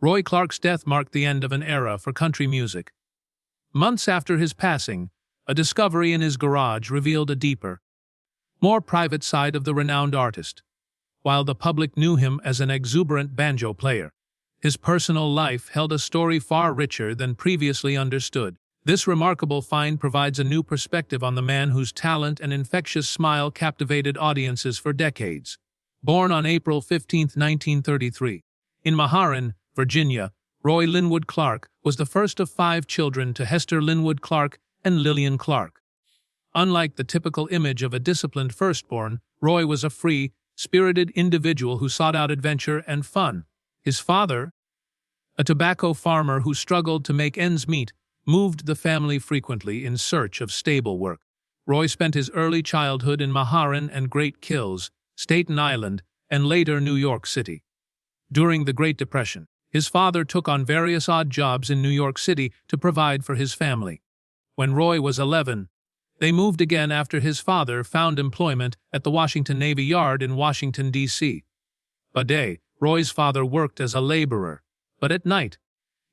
Roy Clark's death marked the end of an era for country music. Months after his passing, a discovery in his garage revealed a deeper, more private side of the renowned artist. While the public knew him as an exuberant banjo player, his personal life held a story far richer than previously understood. This remarkable find provides a new perspective on the man whose talent and infectious smile captivated audiences for decades. Born on April 15, 1933, in Maharan, Virginia, Roy Linwood Clark was the first of 5 children to Hester Linwood Clark and Lillian Clark. Unlike the typical image of a disciplined firstborn, Roy was a free, spirited individual who sought out adventure and fun. His father, a tobacco farmer who struggled to make ends meet, moved the family frequently in search of stable work. Roy spent his early childhood in Maharan and Great Kills, Staten Island, and later New York City. During the Great Depression, his father took on various odd jobs in New York City to provide for his family. When Roy was 11, they moved again after his father found employment at the Washington Navy Yard in Washington, D.C. By day, Roy's father worked as a laborer, but at night,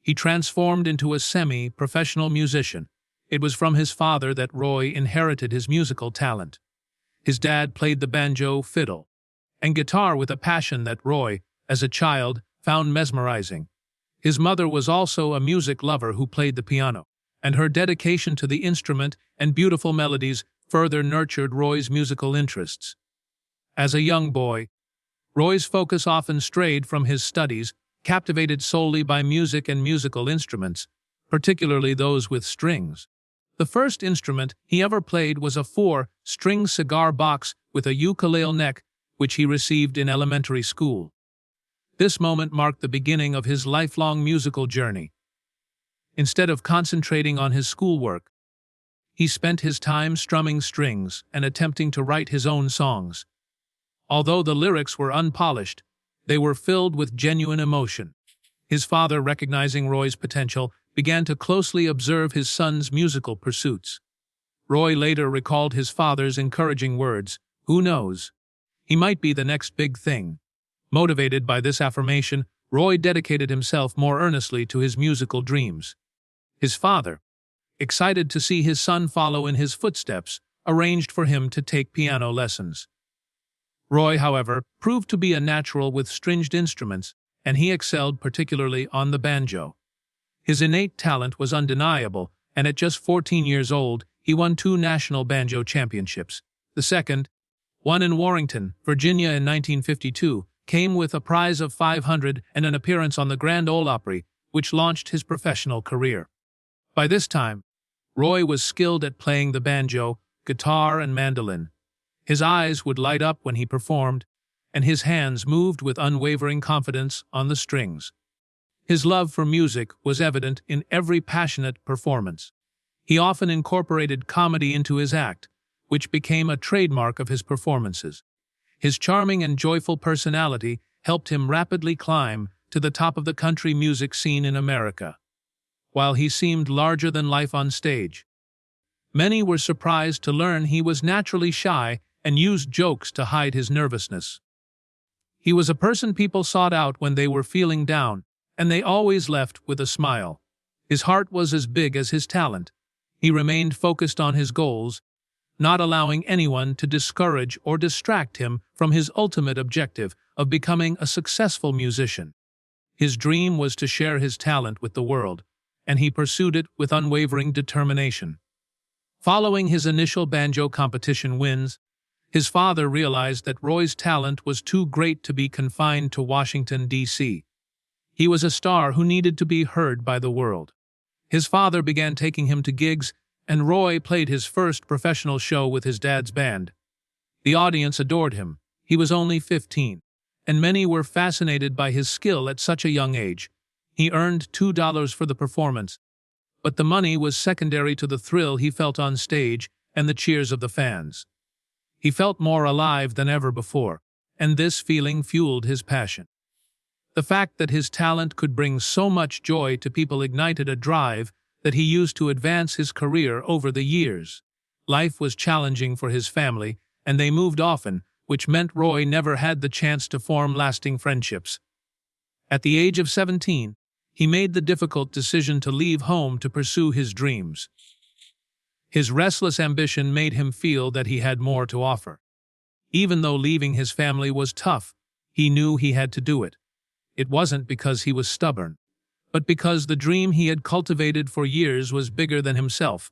he transformed into a semi-professional musician. It was from his father that Roy inherited his musical talent. His dad played the banjo, fiddle, and guitar with a passion that Roy, as a child, found mesmerizing. His mother was also a music lover who played the piano, and her dedication to the instrument and beautiful melodies further nurtured Roy's musical interests. As a young boy, Roy's focus often strayed from his studies, captivated solely by music and musical instruments, particularly those with strings. The first instrument he ever played was a 4-string cigar box with a ukulele neck, which he received in elementary school. This moment marked the beginning of his lifelong musical journey. Instead of concentrating on his schoolwork, he spent his time strumming strings and attempting to write his own songs. Although the lyrics were unpolished, they were filled with genuine emotion. His father, recognizing Roy's potential, began to closely observe his son's musical pursuits. Roy later recalled his father's encouraging words, "Who knows? He might be the next big thing." Motivated by this affirmation, Roy dedicated himself more earnestly to his musical dreams. His father, excited to see his son follow in his footsteps, arranged for him to take piano lessons. Roy, however, proved to be a natural with stringed instruments, and he excelled particularly on the banjo. His innate talent was undeniable, and at just 14 years old, he won 2 national banjo championships. The second, one in Warrenton, Virginia in 1952, came with a prize of $500 and an appearance on the Grand Ole Opry, which launched his professional career. By this time, Roy was skilled at playing the banjo, guitar, and mandolin. His eyes would light up when he performed, and his hands moved with unwavering confidence on the strings. His love for music was evident in every passionate performance. He often incorporated comedy into his act, which became a trademark of his performances. His charming and joyful personality helped him rapidly climb to the top of the country music scene in America. While he seemed larger than life on stage, many were surprised to learn he was naturally shy and used jokes to hide his nervousness. He was a person people sought out when they were feeling down, and they always left with a smile. His heart was as big as his talent. He remained focused on his goals, not allowing anyone to discourage or distract him from his ultimate objective of becoming a successful musician. His dream was to share his talent with the world, and he pursued it with unwavering determination. Following his initial banjo competition wins, his father realized that Roy's talent was too great to be confined to Washington, D.C. He was a star who needed to be heard by the world. His father began taking him to gigs, and Roy played his first professional show with his dad's band. The audience adored him. He was only 15, and many were fascinated by his skill at such a young age. He earned $2 for the performance, but the money was secondary to the thrill he felt on stage and the cheers of the fans. He felt more alive than ever before, and this feeling fueled his passion. The fact that his talent could bring so much joy to people ignited a drive that he used to advance his career over the years. Life was challenging for his family, and they moved often, which meant Roy never had the chance to form lasting friendships. At the age of 17, he made the difficult decision to leave home to pursue his dreams. His restless ambition made him feel that he had more to offer. Even though leaving his family was tough, he knew he had to do it. It wasn't because he was stubborn, but because the dream he had cultivated for years was bigger than himself.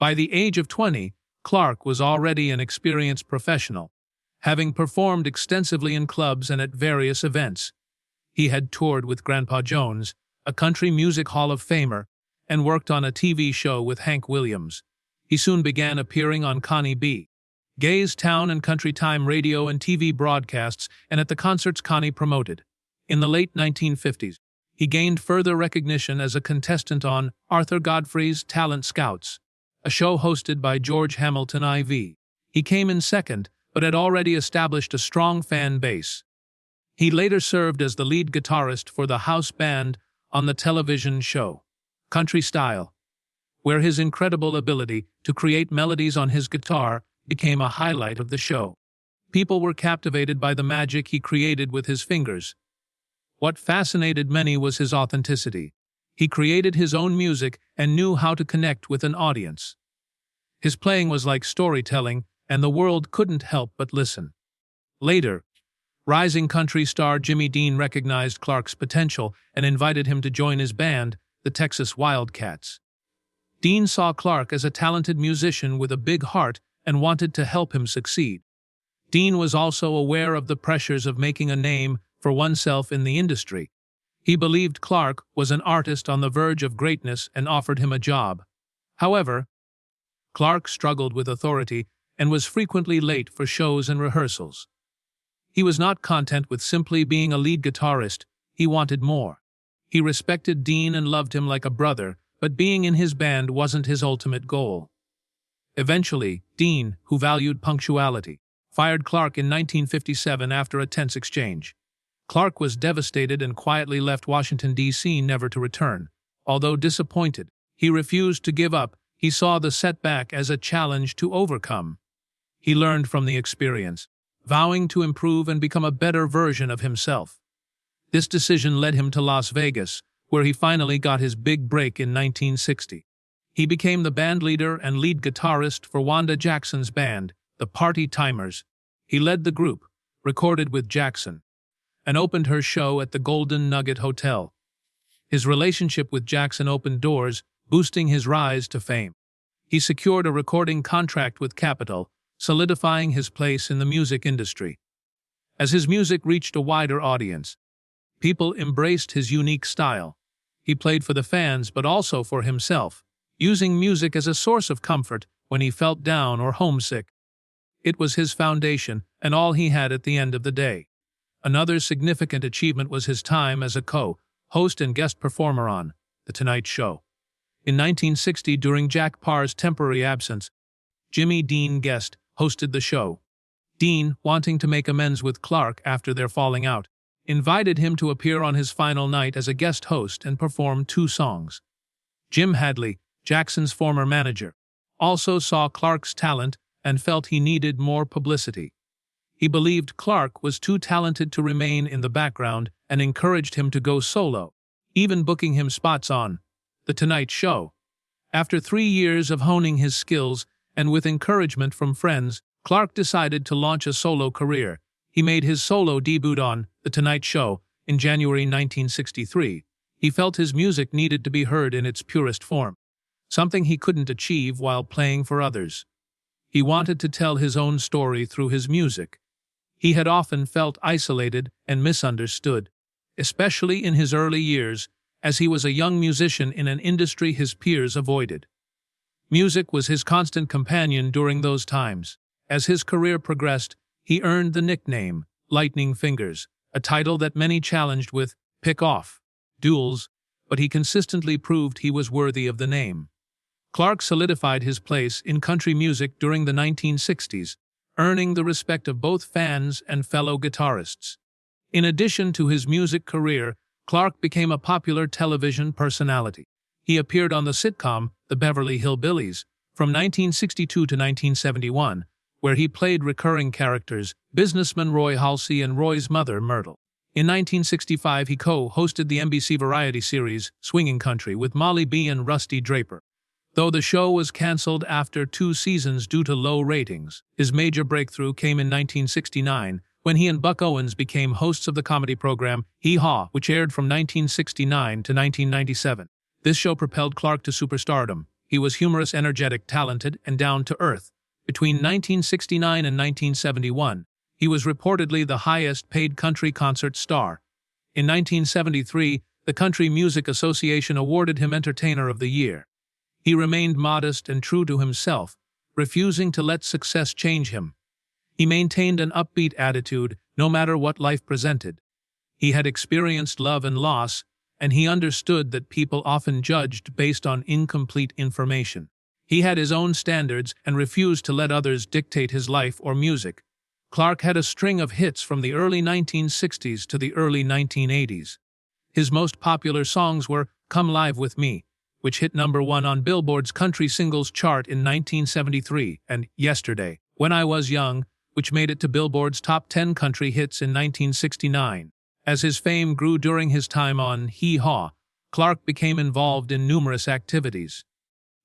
By the age of 20, Clark was already an experienced professional, having performed extensively in clubs and at various events. He had toured with Grandpa Jones, a country music Hall of Famer, and worked on a TV show with Hank Williams. He soon began appearing on Connie B. Gay's Town and Country Time radio and TV broadcasts and at the concerts Connie promoted. In the late 1950s, he gained further recognition as a contestant on Arthur Godfrey's Talent Scouts, a show hosted by George Hamilton IV. He came in second, but had already established a strong fan base. He later served as the lead guitarist for the house band on the television show Country Style, where his incredible ability to create melodies on his guitar became a highlight of the show. People were captivated by the magic he created with his fingers. What fascinated many was his authenticity. He created his own music and knew how to connect with an audience. His playing was like storytelling, and the world couldn't help but listen. Later, rising country star Jimmy Dean recognized Clark's potential and invited him to join his band, the Texas Wildcats. Dean saw Clark as a talented musician with a big heart and wanted to help him succeed. Dean was also aware of the pressures of making a name for oneself in the industry. He believed Clark was an artist on the verge of greatness and offered him a job. However, Clark struggled with authority and was frequently late for shows and rehearsals. He was not content with simply being a lead guitarist. He wanted more. He respected Dean and loved him like a brother, but being in his band wasn't his ultimate goal. Eventually, Dean, who valued punctuality, fired Clark in 1957 after a tense exchange. Clark was devastated and quietly left Washington, D.C., never to return. Although disappointed, he refused to give up. He saw the setback as a challenge to overcome. He learned from the experience, vowing to improve and become a better version of himself. This decision led him to Las Vegas, where he finally got his big break in 1960. He became the band leader and lead guitarist for Wanda Jackson's band, the Party Timers. He led the group, recorded with Jackson, and opened her show at the Golden Nugget Hotel. His relationship with Jackson opened doors, boosting his rise to fame. He secured a recording contract with Capitol, solidifying his place in the music industry. As his music reached a wider audience, people embraced his unique style. He played for the fans but also for himself, using music as a source of comfort when he felt down or homesick. It was his foundation and all he had at the end of the day. Another significant achievement was his time as a co-host and guest performer on The Tonight Show. In 1960, during Jack Parr's temporary absence, Jimmy Dean guest hosted the show. Dean, wanting to make amends with Clark after their falling out, invited him to appear on his final night as a guest host and perform 2 songs. Jim Hadley, Jackson's former manager, also saw Clark's talent and felt he needed more publicity. He believed Clark was too talented to remain in the background and encouraged him to go solo, even booking him spots on The Tonight Show. After 3 years of honing his skills and with encouragement from friends, Clark decided to launch a solo career. He made his solo debut on The Tonight Show in January 1963. He felt his music needed to be heard in its purest form, something he couldn't achieve while playing for others. He wanted to tell his own story through his music. He had often felt isolated and misunderstood, especially in his early years, as he was a young musician in an industry his peers avoided. Music was his constant companion during those times. As his career progressed, he earned the nickname Lightning Fingers, a title that many challenged with pick-off duels, but he consistently proved he was worthy of the name. Clark solidified his place in country music during the 1960s, earning the respect of both fans and fellow guitarists. In addition to his music career, Clark became a popular television personality. He appeared on the sitcom The Beverly Hillbillies from 1962 to 1971, where he played recurring characters, businessman Roy Halsey and Roy's mother, Myrtle. In 1965, he co-hosted the NBC variety series Swinging Country with Molly B and Rusty Draper. Though the show was cancelled after 2 seasons due to low ratings, his major breakthrough came in 1969 when he and Buck Owens became hosts of the comedy program Hee Haw, which aired from 1969 to 1997. This show propelled Clark to superstardom. He was humorous, energetic, talented, and down-to-earth. Between 1969 and 1971, he was reportedly the highest-paid country concert star. In 1973, the Country Music Association awarded him Entertainer of the Year. He remained modest and true to himself, refusing to let success change him. He maintained an upbeat attitude no matter what life presented. He had experienced love and loss, and he understood that people often judged based on incomplete information. He had his own standards and refused to let others dictate his life or music. Clark had a string of hits from the early 1960s to the early 1980s. His most popular songs were Come Live With Me, which hit #1 on Billboard's country singles chart in 1973, and Yesterday, When I Was Young, which made it to Billboard's top 10 country hits in 1969. As his fame grew during his time on Hee Haw, Clark became involved in numerous activities.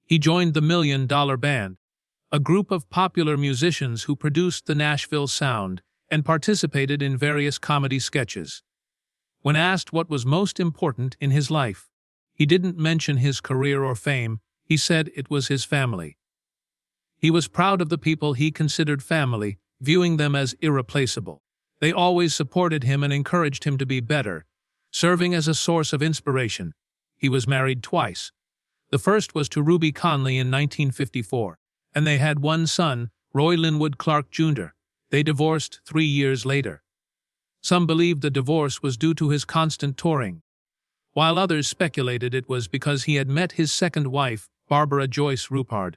He joined the $1 Million Band, a group of popular musicians who produced the Nashville sound and participated in various comedy sketches. When asked what was most important in his life, he didn't mention his career or fame. He said it was his family. He was proud of the people he considered family, viewing them as irreplaceable. They always supported him and encouraged him to be better, serving as a source of inspiration. He was married twice. The first was to Ruby Conley in 1954, and they had one son, Roy Linwood Clark Jr. They divorced 3 years later. Some believed the divorce was due to his constant touring, while others speculated it was because he had met his second wife, Barbara Joyce Ruppard.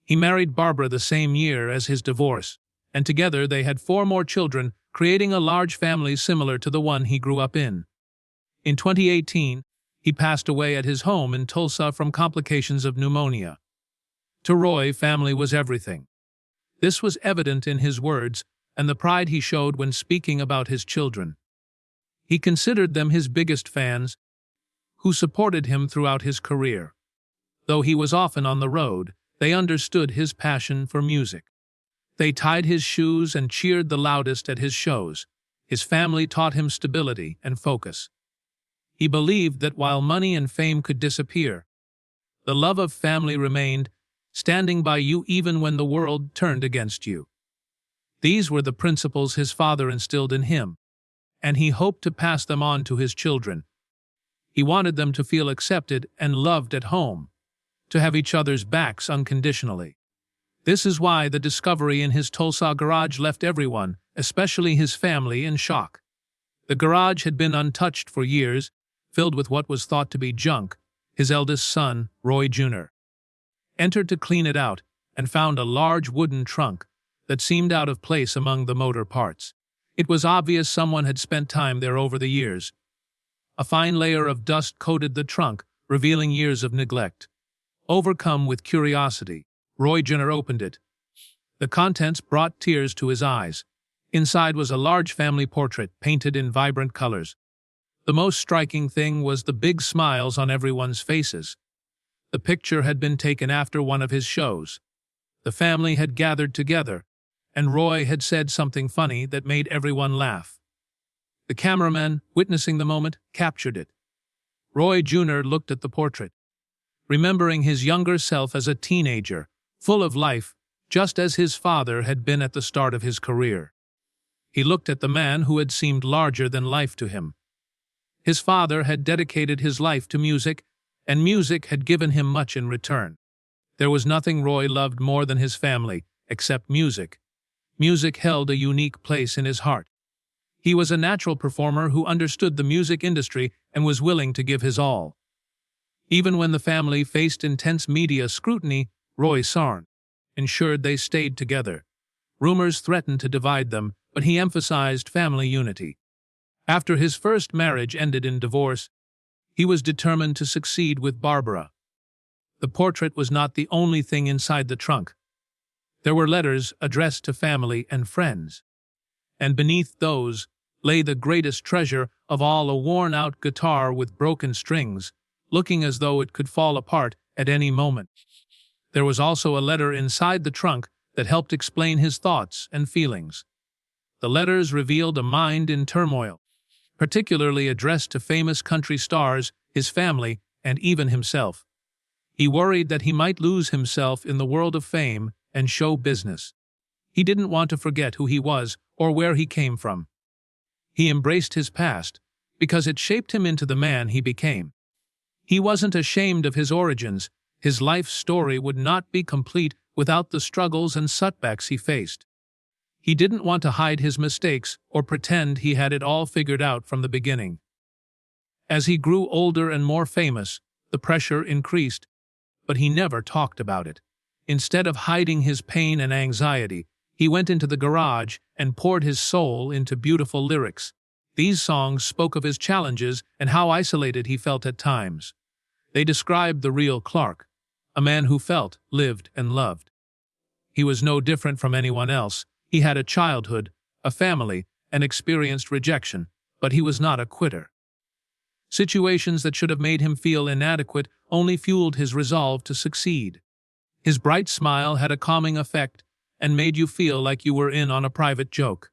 He married Barbara the same year as his divorce, and together they had 4 more children, creating a large family similar to the one he grew up in. In 2018, he passed away at his home in Tulsa from complications of pneumonia. To Roy, family was everything. This was evident in his words and the pride he showed when speaking about his children. He considered them his biggest fans, who supported him throughout his career. Though he was often on the road, they understood his passion for music. They tied his shoes and cheered the loudest at his shows. His family taught him stability and focus. He believed that while money and fame could disappear, the love of family remained, standing by you even when the world turned against you. These were the principles his father instilled in him, and he hoped to pass them on to his children. He wanted them to feel accepted and loved at home, to have each other's backs unconditionally. This is why the discovery in his Tulsa garage left everyone, especially his family, in shock. The garage had been untouched for years, filled with what was thought to be junk. His eldest son, Roy Jr., entered to clean it out and found a large wooden trunk that seemed out of place among the motor parts. It was obvious someone had spent time there over the years. A fine layer of dust coated the trunk, revealing years of neglect. Overcome with curiosity, Roy Jr. opened it. The contents brought tears to his eyes. Inside was a large family portrait painted in vibrant colors. The most striking thing was the big smiles on everyone's faces. The picture had been taken after one of his shows. The family had gathered together, and Roy had said something funny that made everyone laugh. The cameraman, witnessing the moment, captured it. Roy Jr. looked at the portrait, remembering his younger self as a teenager, full of life, just as his father had been at the start of his career. He looked at the man who had seemed larger than life to him. His father had dedicated his life to music, and music had given him much in return. There was nothing Roy loved more than his family, except music. Music held a unique place in his heart. He was a natural performer who understood the music industry and was willing to give his all. Even when the family faced intense media scrutiny, Roy Sarn ensured they stayed together. Rumors threatened to divide them, but he emphasized family unity. After his first marriage ended in divorce, he was determined to succeed with Barbara. The portrait was not the only thing inside the trunk. There were letters addressed to family and friends, and beneath those, lay the greatest treasure of all, a worn-out guitar with broken strings, looking as though it could fall apart at any moment. There was also a letter inside the trunk that helped explain his thoughts and feelings. The letters revealed a mind in turmoil, particularly addressed to famous country stars, his family, and even himself. He worried that he might lose himself in the world of fame and show business. He didn't want to forget who he was or where he came from. He embraced his past because it shaped him into the man he became. He wasn't ashamed of his origins. His life story would not be complete without the struggles and setbacks he faced. He didn't want to hide his mistakes or pretend he had it all figured out from the beginning. As he grew older and more famous, the pressure increased, but he never talked about it. Instead of hiding his pain and anxiety, he went into the garage and poured his soul into beautiful lyrics. These songs spoke of his challenges and how isolated he felt at times. They described the real Clark, a man who felt, lived, and loved. He was no different from anyone else. He had a childhood, a family, and experienced rejection, but he was not a quitter. Situations that should have made him feel inadequate only fueled his resolve to succeed. His bright smile had a calming effect and made you feel like you were in on a private joke.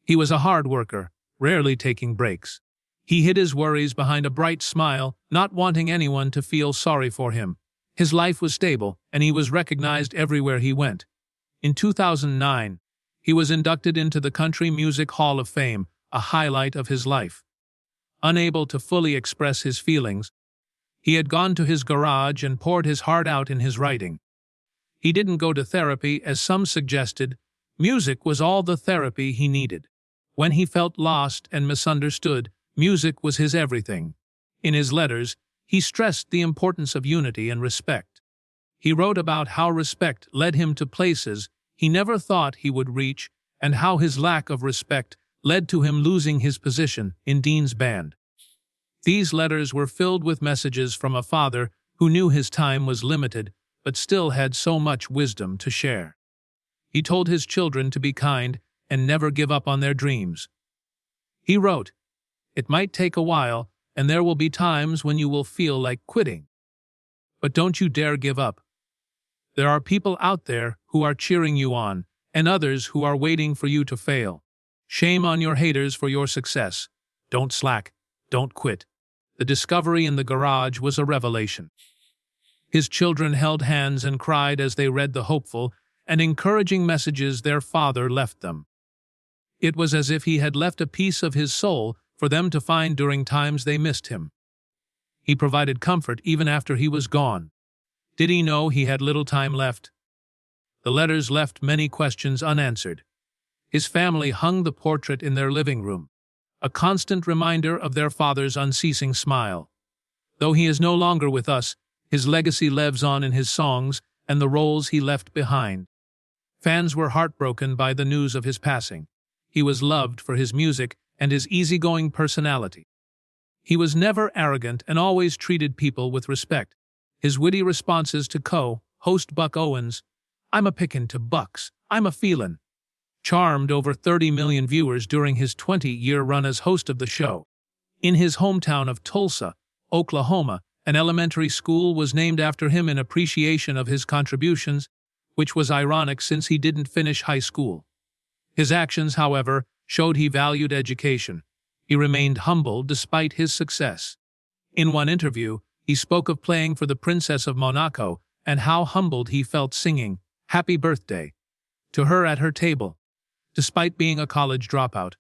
He was a hard worker, rarely taking breaks. He hid his worries behind a bright smile, not wanting anyone to feel sorry for him. His life was stable, and he was recognized everywhere he went. In 2009, he was inducted into the Country Music Hall of Fame, a highlight of his life. Unable to fully express his feelings, he had gone to his garage and poured his heart out in his writing. He didn't go to therapy, as some suggested. Music was all the therapy he needed. When he felt lost and misunderstood, music was his everything. In his letters, he stressed the importance of unity and respect. He wrote about how respect led him to places he never thought he would reach, and how his lack of respect led to him losing his position in Dean's band. These letters were filled with messages from a father who knew his time was limited, but still had so much wisdom to share. He told his children to be kind and never give up on their dreams. He wrote, "It might take a while, and there will be times when you will feel like quitting. But don't you dare give up. There are people out there who are cheering you on, and others who are waiting for you to fail. Shame on your haters for your success. Don't slack. Don't quit." The discovery in the garage was a revelation. His children held hands and cried as they read the hopeful and encouraging messages their father left them. It was as if he had left a piece of his soul for them to find during times they missed him. He provided comfort even after he was gone. Did he know he had little time left? The letters left many questions unanswered. His family hung the portrait in their living room, a constant reminder of their father's unceasing smile. Though he is no longer with us, his legacy lives on in his songs and the roles he left behind. Fans were heartbroken by the news of his passing. He was loved for his music and his easygoing personality. He was never arrogant and always treated people with respect. His witty responses to co-host Buck Owens, "I'm a pickin' to Bucks, I'm a feelin'," charmed over 30 million viewers during his 20-year run as host of the show. In his hometown of Tulsa, Oklahoma, an elementary school was named after him in appreciation of his contributions, which was ironic since he didn't finish high school. His actions, however, showed he valued education. He remained humble despite his success. In one interview, he spoke of playing for the Princess of Monaco and how humbled he felt singing "Happy Birthday" to her at her table. Despite being a college dropout,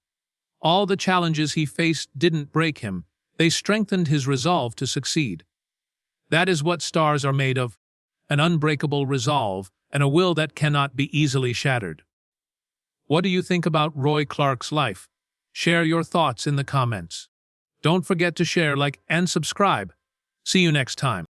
all the challenges he faced didn't break him. They strengthened his resolve to succeed. That is what stars are made of, an unbreakable resolve and a will that cannot be easily shattered. What do you think about Roy Clark's life? Share your thoughts in the comments. Don't forget to share, like, and subscribe. See you next time.